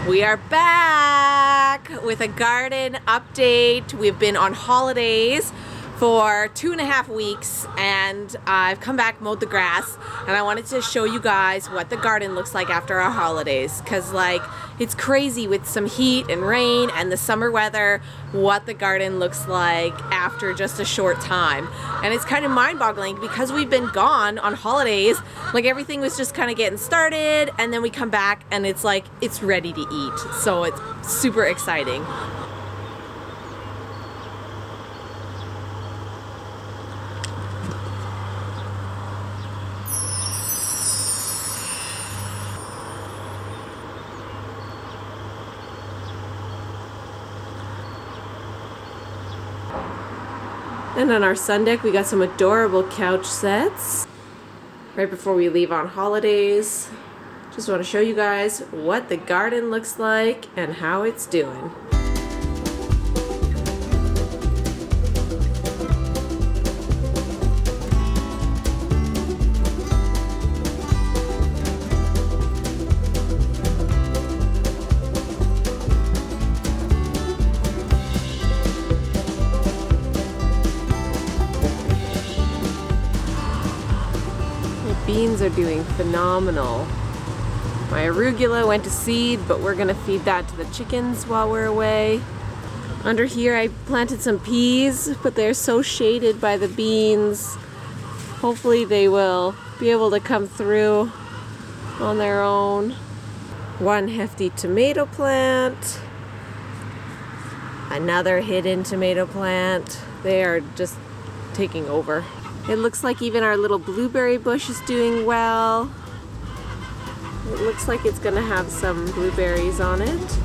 We are back with a garden update. We've been on holidays for 2.5 weeks and I've come back, mowed the grass, and I wanted to show you guys what the garden looks like after our holidays, because like it's crazy with some heat and rain and the summer weather what the garden looks like after just a short time. And it's kind of mind-boggling because we've been gone on holidays, like everything was just kind of getting started, and then we come back and it's like it's ready to eat. So it's super exciting. And on our sun deck, we got some adorable couch sets right before we leave on holidays. Just want to show you guys what the garden looks like and how it's doing. Beans are doing phenomenal. My arugula went to seed, but we're gonna feed that to the chickens while we're away. Under here I planted some peas, but they're so shaded by the beans. Hopefully they will be able to come through on their own. One hefty tomato plant. Another hidden tomato plant. They are just taking over. It looks like even our little blueberry bush is doing well. It looks like it's gonna have some blueberries on it.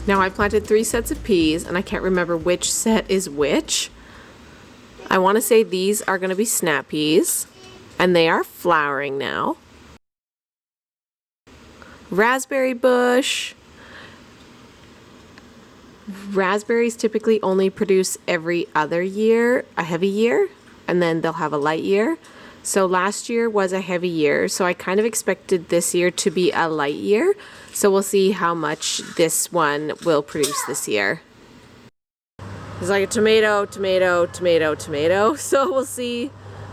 Now I planted 3 sets of peas and I can't remember which set is which. I want to say these are going to be snap peas and they are flowering now. Raspberry bush. Raspberries typically only produce every other year, a heavy year, and then they'll have a light year. So last year was a heavy year, so I kind of expected this year to be a light year. So we'll see how much this one will produce this year. It's like a tomato, tomato, tomato, tomato. So we'll see.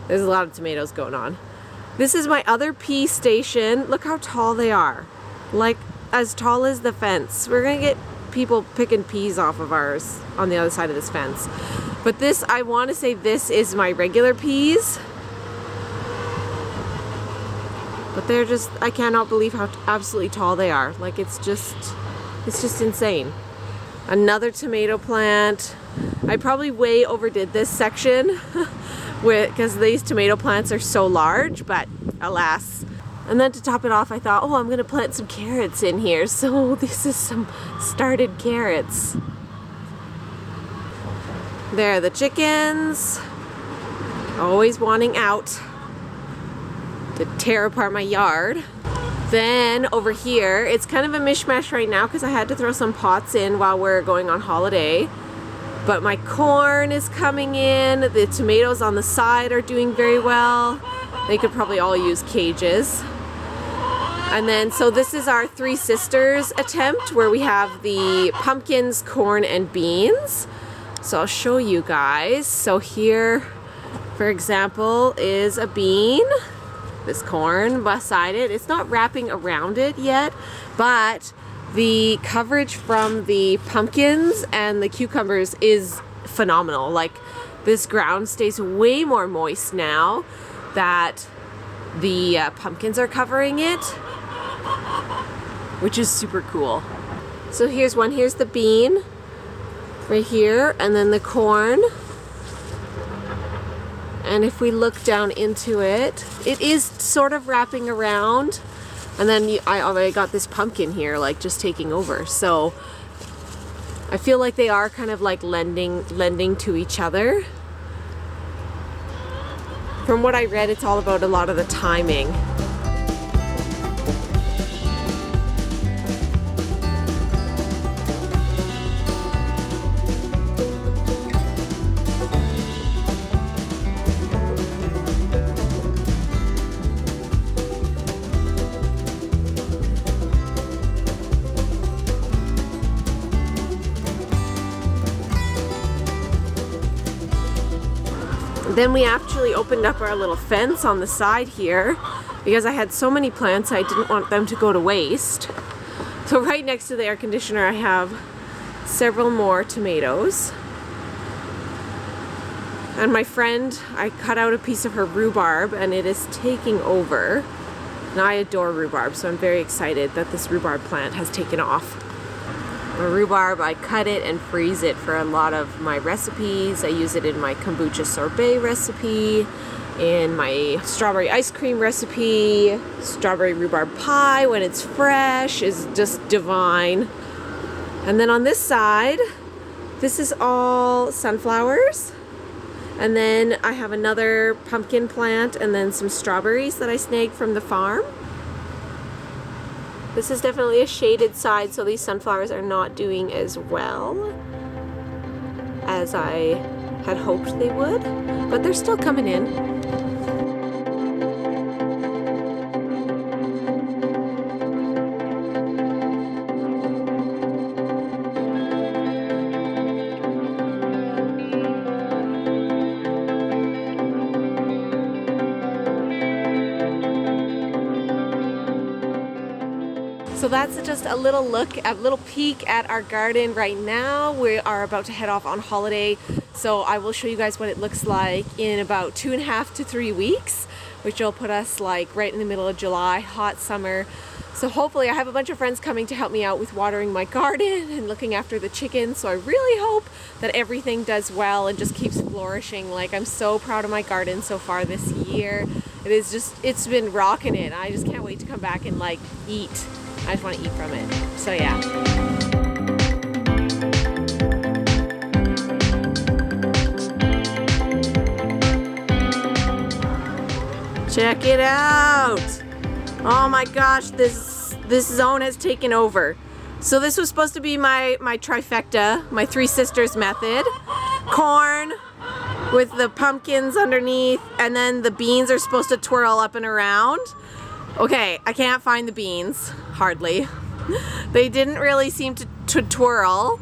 There's a lot of tomatoes going on. This is my other pea station. Look how tall they are. Like as tall as the fence. We're gonna get people picking peas off of ours on the other side of this fence. But this, I want to say this is my regular peas. But they're just, I cannot believe how absolutely tall they are. Like it's just insane. Another tomato plant. I probably way overdid this section because these tomato plants are so large, but alas. And then to top it off, I thought, oh, I'm gonna plant some carrots in here. So this is some started carrots. There are the chickens, always wanting out to tear apart my yard. Then over here, it's kind of a mishmash right now because I had to throw some pots in while we're going on holiday. But my corn is coming in. The tomatoes on the side are doing very well. They could probably all use cages. And then, so this is our Three Sisters attempt where we have the pumpkins, corn, and beans. So I'll show you guys. So here, for example, is a bean. This corn beside it. It's not wrapping around it yet, but the coverage from the pumpkins and the cucumbers is phenomenal. Like this ground stays way more moist now that the pumpkins are covering it, which is super cool. So here's one. Here's the bean right here, and then the corn. And if we look down into it, it is sort of wrapping around. And then I already got this pumpkin here, like just taking over. So I feel like they are kind of like lending to each other. From what I read, it's all about a lot of the timing. Then we actually opened up our little fence on the side here because I had so many plants I didn't want them to go to waste. So right next to the air conditioner I have several more tomatoes. And my friend, I cut out a piece of her rhubarb and it is taking over. And I adore rhubarb, so I'm very excited that this rhubarb plant has taken off. My rhubarb, I cut it and freeze it for a lot of my recipes. I use it in my kombucha sorbet recipe, in my strawberry ice cream recipe. Strawberry rhubarb pie when it's fresh is just divine. And then on this side, this is all sunflowers. And then I have another pumpkin plant and then some strawberries that I snagged from the farm. This is definitely a shaded side, so these sunflowers are not doing as well as I had hoped they would, but they're still coming in. So that's just a little peek at our garden right now. We are about to head off on holiday, so I will show you guys what it looks like in about 2.5 to 3 weeks, which will put us like right in the middle of July, hot summer. So hopefully I have a bunch of friends coming to help me out with watering my garden and looking after the chickens. So I really hope that everything does well and just keeps flourishing. Like, I'm so proud of my garden so far this year. It's been rocking it. I just can't wait to come back and like eat. I just want to eat from it. So yeah. Check it out. Oh my gosh, this zone has taken over. So this was supposed to be my trifecta, my three sisters method. Corn with the pumpkins underneath, and then the beans are supposed to twirl up and around. Okay, I can't find the beans, hardly. They didn't really seem to twirl.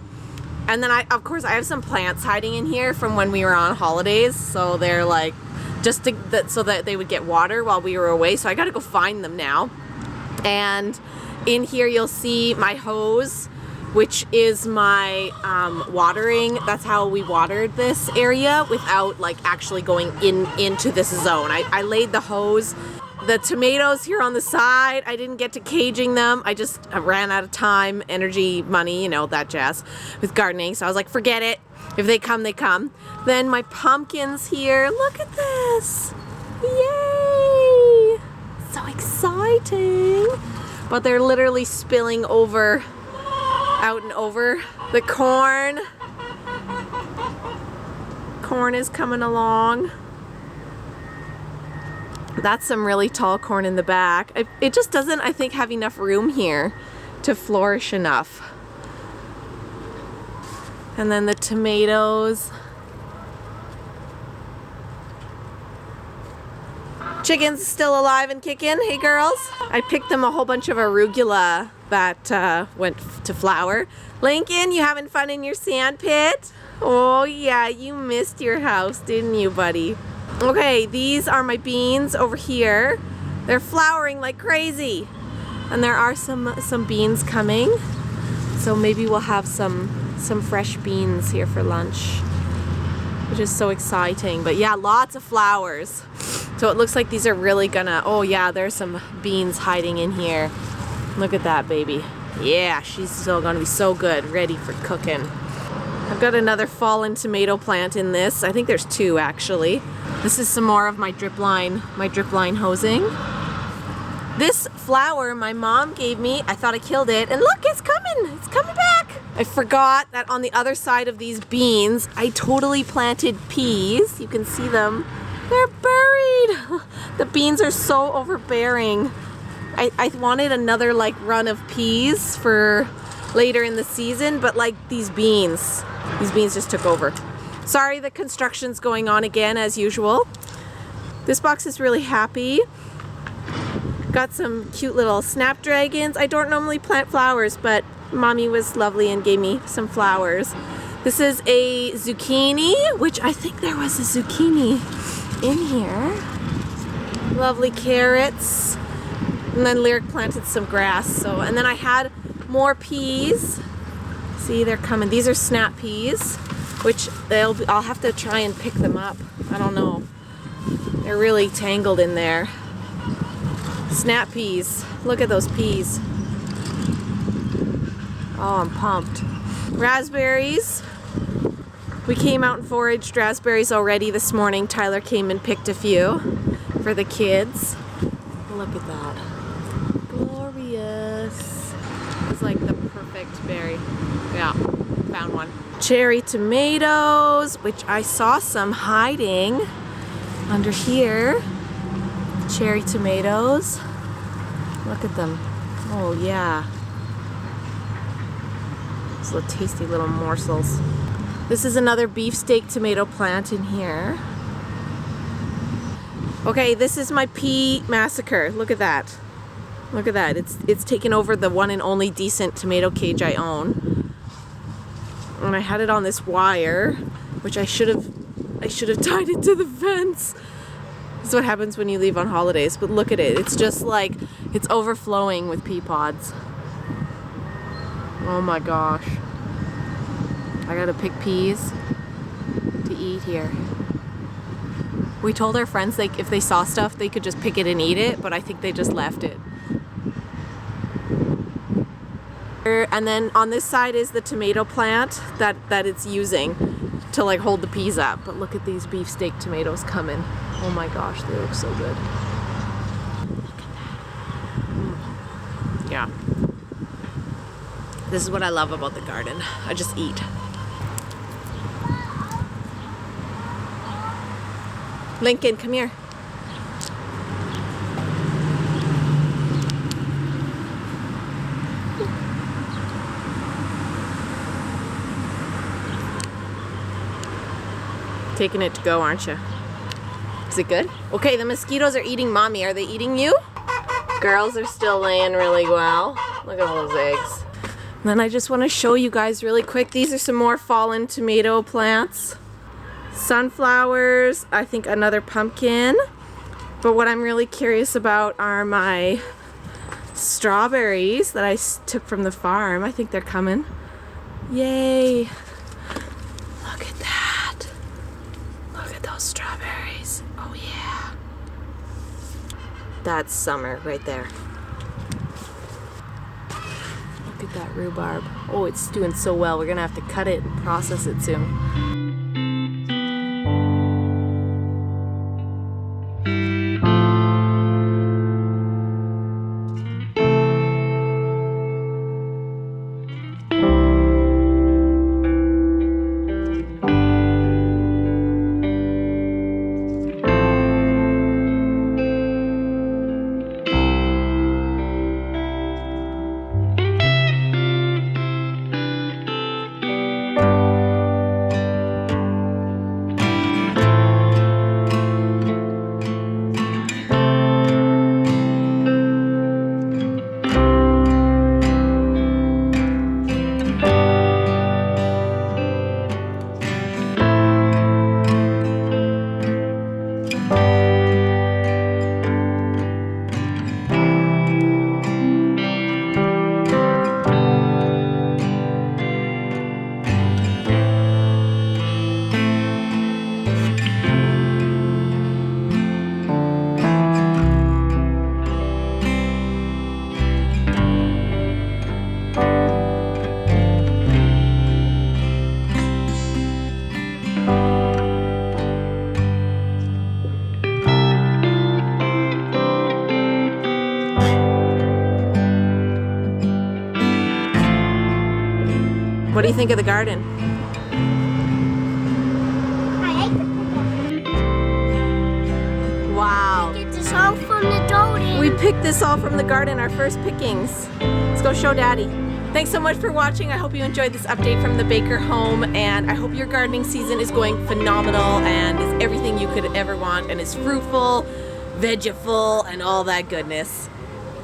And then of course I have some plants hiding in here from when we were on holidays, so they're like, so that they would get water while we were away, so I gotta go find them now. And in here you'll see my hose, which is my watering. That's how we watered this area without like actually going into this zone. I laid the hose. The tomatoes here on the side, I didn't get to caging them. I ran out of time, energy, money, you know, that jazz with gardening. So I was like, forget it. If they come, they come. Then my pumpkins here. Look at this. Yay! So exciting. But they're literally spilling over, out and over. The corn. Corn is coming along. That's some really tall corn in the back. It just doesn't, I think, have enough room here to flourish enough. And then the tomatoes. Chickens still alive and kicking. Hey girls. I picked them a whole bunch of arugula that went to flower. Lincoln, you having fun in your sand pit? Oh yeah, you missed your house, didn't you, buddy? Okay, these are my beans over here. They're flowering like crazy. And there are some beans coming. So maybe we'll have some fresh beans here for lunch, which is so exciting. But yeah, lots of flowers. So it looks like these are really gonna, oh yeah, there's some beans hiding in here. Look at that baby. Yeah, she's still gonna be so good, ready for cooking. I've got another fallen tomato plant in this. I think there's two actually. This is some more of my drip line hosing. This flower my mom gave me, I thought I killed it, and look, it's coming back. I forgot that on the other side of these beans, I totally planted peas. You can see them. They're buried. The beans are so overbearing. I wanted another like run of peas for later in the season, but like these beans just took over. Sorry, the construction's going on again as usual. This box is really happy. Got some cute little snapdragons. I don't normally plant flowers, but mommy was lovely and gave me some flowers. This is a zucchini, which I think there was a zucchini in here. Lovely carrots. And then Lyric planted some grass. So, and then I had more peas. See, they're coming. These are snap peas, which I'll have to try and pick them up. I don't know. They're really tangled in there. Snap peas. Look at those peas. Oh, I'm pumped. Raspberries. We came out and foraged raspberries already this morning. Tyler came and picked a few for the kids. Look at that. Glorious. It's like the perfect berry. Yeah, found one. Cherry tomatoes, which I saw some hiding under here. Cherry tomatoes. Look at them. Oh yeah. Those little tasty little morsels. This is another beefsteak tomato plant in here. Okay, this is my pea massacre. Look at that. Look at that. It's taken over the one and only decent tomato cage I own. And I had it on this wire, which I should have tied it to the fence. This is what happens when you leave on holidays. But look at it. It's just like, it's overflowing with pea pods. Oh my gosh. I gotta pick peas to eat here. We told our friends like if they saw stuff they could just pick it and eat it, but I think they just left it. And then on this side is the tomato plant that it's using to like hold the peas up. But look at these beefsteak tomatoes coming. Oh my gosh, they look so good. Look at that. Yeah. This is what I love about the garden. I just eat. Lincoln, come here. Taking it to go, aren't you? Is it good? Okay, the mosquitoes are eating mommy. Are they eating you? Girls are still laying really well. Look at all those eggs. And then I just want to show you guys really quick. These are some more fallen tomato plants. Sunflowers, I think another pumpkin. But what I'm really curious about are my strawberries that I took from the farm. I think they're coming. Yay. Look at that. Look at those strawberries. Oh yeah. That's summer right there. Look at that rhubarb. Oh, it's doing so well. We're gonna have to cut it and process it soon. What do you think of the garden? I like the garden. Wow. Get this all from the garden. We picked this all from the garden, our first pickings. Let's go show Daddy. Thanks so much for watching. I hope you enjoyed this update from the Baker home, and I hope your gardening season is going phenomenal and is everything you could ever want and is fruitful, vegeful, and all that goodness.